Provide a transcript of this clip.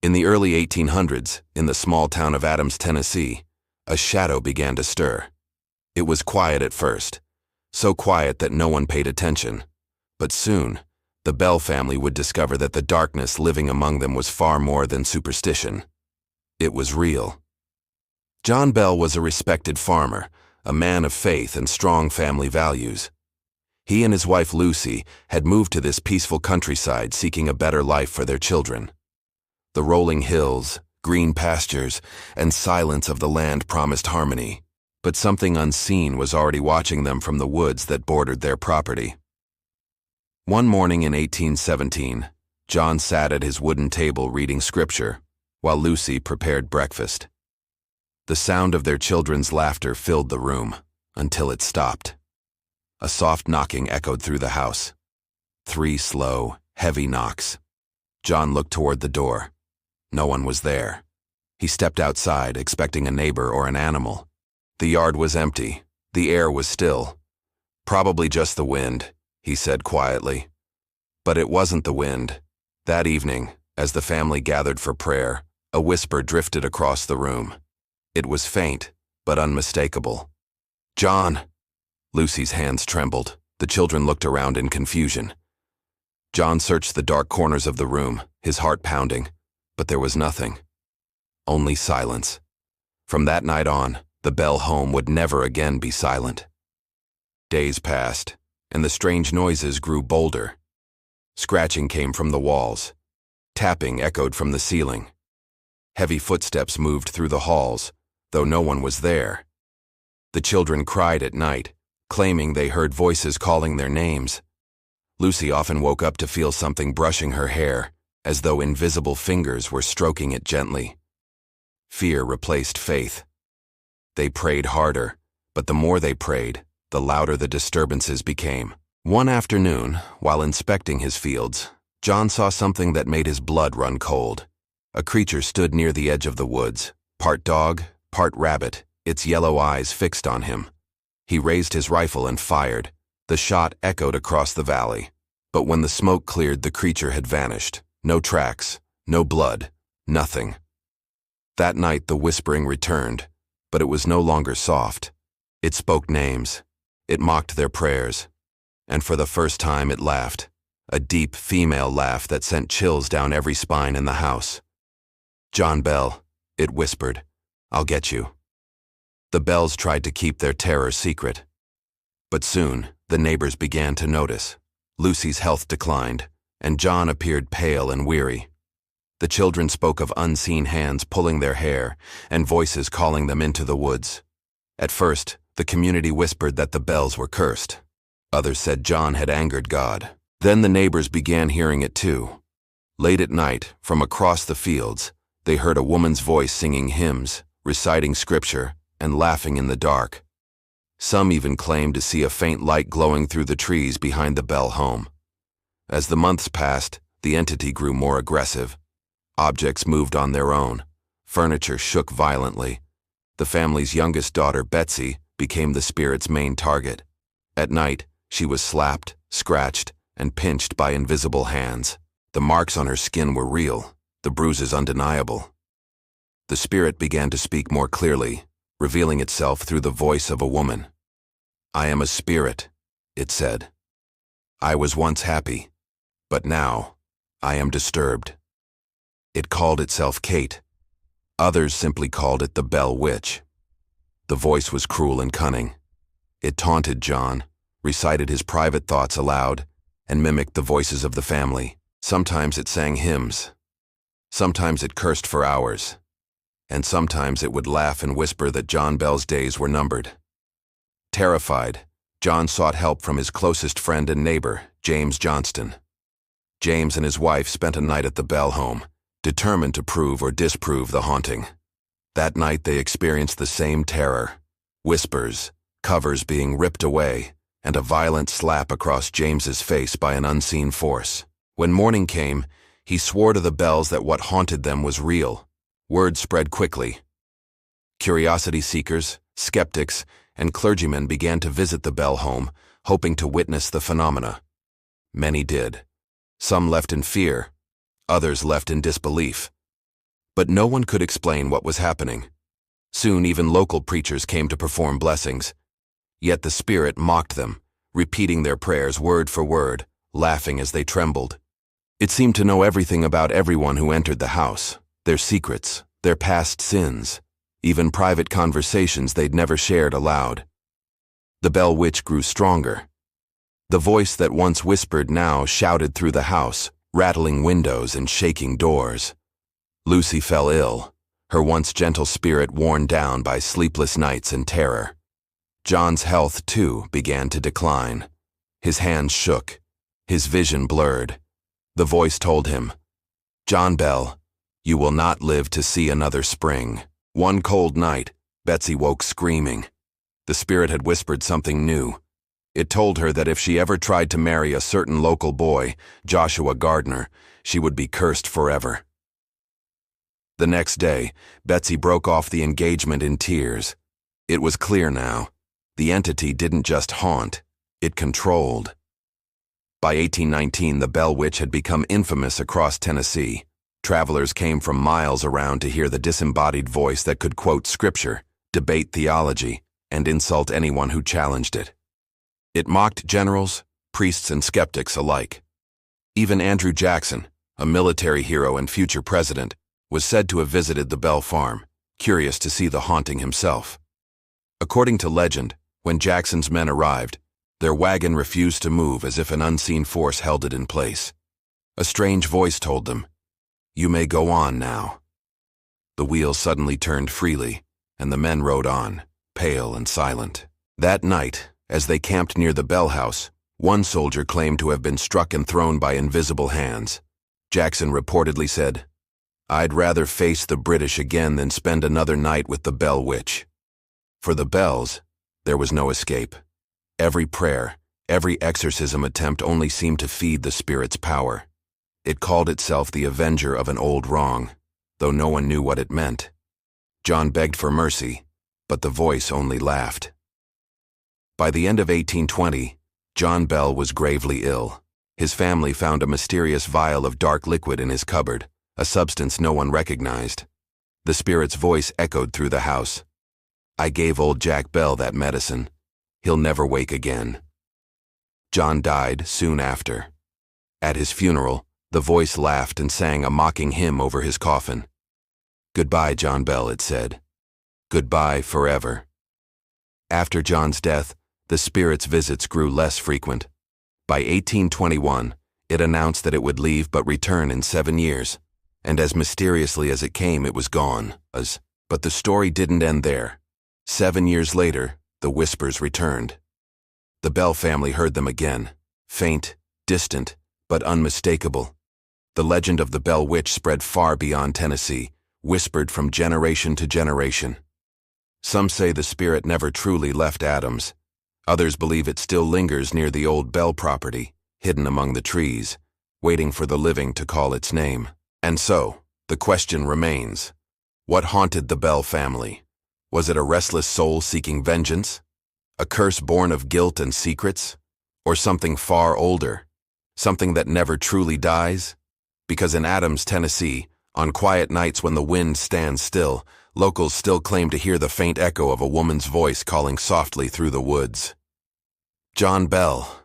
In the early 1800s, in the small town of Adams, Tennessee, a shadow began to stir. It was quiet at first, so quiet that no one paid attention. But soon, the Bell family would discover that the darkness living among them was far more than superstition. It was real. John Bell was a respected farmer, a man of faith and strong family values. He and his wife Lucy had moved to this peaceful countryside seeking a better life for their children. The rolling hills, green pastures, and silence of the land promised harmony, but something unseen was already watching them from the woods that bordered their property. One morning in 1817, John sat at his wooden table reading scripture, while Lucy prepared breakfast. The sound of their children's laughter filled the room, until it stopped. A soft knocking echoed through the house. 3 slow, heavy knocks. John looked toward the door. No one was there. He stepped outside, expecting a neighbor or an animal. The yard was empty. The air was still. "Probably just the wind," he said quietly. But it wasn't the wind. That evening, as the family gathered for prayer, a whisper drifted across the room. It was faint, but unmistakable. "John!" Lucy's hands trembled. The children looked around in confusion. John searched the dark corners of the room, his heart pounding, but there was nothing. Only silence. From that night on, the Bell home would never again be silent. Days passed, and the strange noises grew bolder. Scratching came from the walls. Tapping echoed from the ceiling. Heavy footsteps moved through the halls, though no one was there. The children cried at night, claiming they heard voices calling their names. Lucy often woke up to feel something brushing her hair, as though invisible fingers were stroking it gently. Fear replaced faith. They prayed harder, but the more they prayed, the louder the disturbances became. One afternoon, while inspecting his fields, John saw something that made his blood run cold. A creature stood near the edge of the woods, part dog, part rabbit, its yellow eyes fixed on him. He raised his rifle and fired. The shot echoed across the valley. But when the smoke cleared, the creature had vanished. No tracks, no blood, nothing. That night the whispering returned, but it was no longer soft. It spoke names. It mocked their prayers. And for the first time it laughed. A deep female laugh that sent chills down every spine in the house. "John Bell," it whispered, "I'll get you." The Bells tried to keep their terror secret. But soon, the neighbors began to notice. Lucy's health declined, and John appeared pale and weary. The children spoke of unseen hands pulling their hair and voices calling them into the woods. At first, the community whispered that the Bells were cursed. Others said John had angered God. Then the neighbors began hearing it too. Late at night, from across the fields, they heard a woman's voice singing hymns, reciting scripture, and laughing in the dark. Some even claimed to see a faint light glowing through the trees behind the Bell home. As the months passed, the entity grew more aggressive. Objects moved on their own. Furniture shook violently. The family's youngest daughter, Betsy, became the spirit's main target. At night, she was slapped, scratched, and pinched by invisible hands. The marks on her skin were real, the bruises undeniable. The spirit began to speak more clearly, revealing itself through the voice of a woman. "I am a spirit," it said. "I was once happy, but now I am disturbed." It called itself Kate. Others simply called it the Bell Witch. The voice was cruel and cunning. It taunted John, recited his private thoughts aloud, and mimicked the voices of the family. Sometimes it sang hymns. Sometimes it cursed for hours. And sometimes it would laugh and whisper that John Bell's days were numbered. Terrified, John sought help from his closest friend and neighbor, James Johnston. James and his wife spent a night at the Bell home, determined to prove or disprove the haunting. That night they experienced the same terror: whispers, covers being ripped away, and a violent slap across James's face by an unseen force. When morning came, he swore to the Bells that what haunted them was real. Word spread quickly. Curiosity seekers, skeptics, and clergymen began to visit the Bell home, hoping to witness the phenomena. Many did. Some left in fear, others left in disbelief. But no one could explain what was happening. Soon even local preachers came to perform blessings. Yet the spirit mocked them, repeating their prayers word for word, laughing as they trembled. It seemed to know everything about everyone who entered the house, their secrets, their past sins, even private conversations they'd never shared aloud. The Bell Witch grew stronger. The voice that once whispered now shouted through the house, rattling windows and shaking doors. Lucy fell ill, her once gentle spirit worn down by sleepless nights and terror. John's health, too, began to decline. His hands shook, his vision blurred. The voice told him, "John Bell, you will not live to see another spring." One cold night, Betsy woke screaming. The spirit had whispered something new. It told her that if she ever tried to marry a certain local boy, Joshua Gardner, she would be cursed forever. The next day, Betsy broke off the engagement in tears. It was clear now. The entity didn't just haunt, it controlled. By 1819, the Bell Witch had become infamous across Tennessee. Travelers came from miles around to hear the disembodied voice that could quote scripture, debate theology, and insult anyone who challenged it. It mocked generals, priests, and skeptics alike. Even Andrew Jackson, a military hero and future president, was said to have visited the Bell farm, curious to see the haunting himself. According to legend, when Jackson's men arrived, their wagon refused to move as if an unseen force held it in place. A strange voice told them, "You may go on now." The wheels suddenly turned freely, and the men rode on, pale and silent. That night, as they camped near the Bell house, one soldier claimed to have been struck and thrown by invisible hands. Jackson reportedly said, "I'd rather face the British again than spend another night with the Bell Witch." For the Bells, there was no escape. Every prayer, every exorcism attempt only seemed to feed the spirit's power. It called itself the avenger of an old wrong, though no one knew what it meant. John begged for mercy, but the voice only laughed. By the end of 1820, John Bell was gravely ill. His family found a mysterious vial of dark liquid in his cupboard, a substance no one recognized. The spirit's voice echoed through the house. "I gave old Jack Bell that medicine. He'll never wake again." John died soon after. At his funeral, the voice laughed and sang a mocking hymn over his coffin. "Goodbye, John Bell," it said. "Goodbye forever." After John's death, the spirit's visits grew less frequent. By 1821, it announced that it would leave but return in 7 years, and as mysteriously as it came, it was gone. But the story didn't end there. 7 years later, the whispers returned. The Bell family heard them again, faint, distant, but unmistakable. The legend of the Bell Witch spread far beyond Tennessee, whispered from generation to generation. Some say the spirit never truly left Adams. Others believe it still lingers near the old Bell property, hidden among the trees, waiting for the living to call its name. And so, the question remains, what haunted the Bell family? Was it a restless soul seeking vengeance? A curse born of guilt and secrets? Or something far older? Something that never truly dies? Because in Adams, Tennessee, on quiet nights when the wind stands still, locals still claim to hear the faint echo of a woman's voice calling softly through the woods. John Bell,